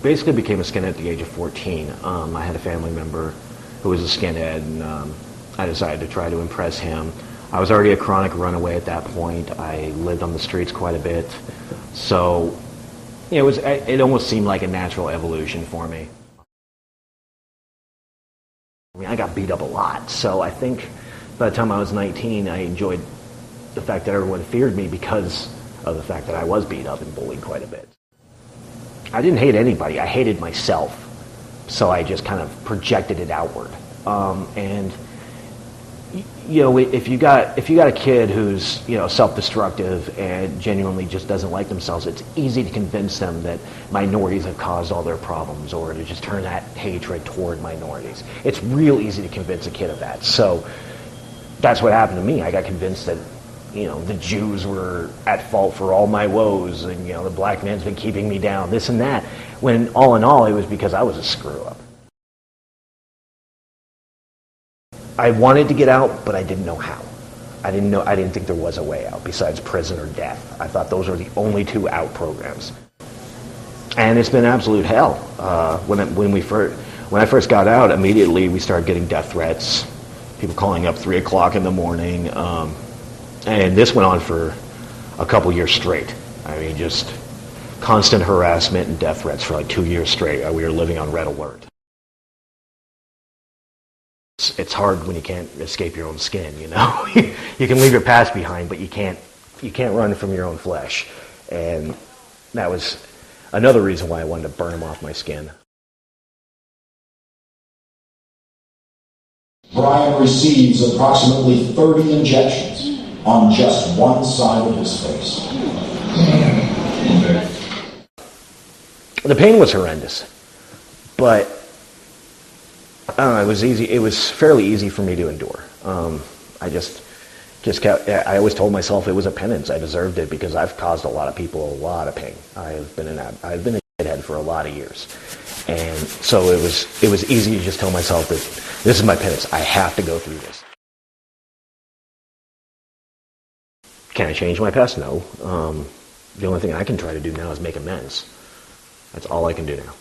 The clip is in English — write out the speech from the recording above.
basically became a skinhead at the age of 14. I had a family member who was a skinhead, and I decided to try to impress him. I was already a chronic runaway at that point. I lived on the streets quite a bit. So it almost seemed like a natural evolution for me. I mean, I got beat up a lot, so I think by the time I was 19, I enjoyed the fact that everyone feared me because of the fact that I was beat up and bullied quite a bit. I didn't hate anybody, I hated myself, so I just kind of projected it outward. And you know, if you got a kid who's, you know, self-destructive and genuinely just doesn't like themselves, it's easy to convince them that minorities have caused all their problems, or to just turn that hatred toward minorities. It's real easy to convince a kid of that. So that's what happened to me. I got convinced that, you know, the Jews were at fault for all my woes, and, you know, the black man's been keeping me down, this and that, when all in all it was because I was a screw-up. I wanted to get out, but I didn't know how. I didn't think there was a way out besides prison or death. I thought those were the only two out programs. And it's been absolute hell. When I first got out, immediately we started getting death threats, people calling up 3 o'clock in the morning, and this went on for a couple years straight. I mean, just constant harassment and death threats for like 2 years straight. We were living on red alert. It's hard when you can't escape your own skin, you know. You can leave your past behind, but you can't run from your own flesh. And that was another reason why I wanted to burn them off my skin. Bryon receives approximately 30 injections on just one side of his face. The pain was horrendous, but I don't know, it was easy. It was fairly easy for me to endure. I always told myself it was a penance. I deserved it because I've caused a lot of people a lot of pain. I've been a shithead for a lot of years, and so it was easy to just tell myself that this is my penance. I have to go through this. Can I change my past? No. The only thing I can try to do now is make amends. That's all I can do now.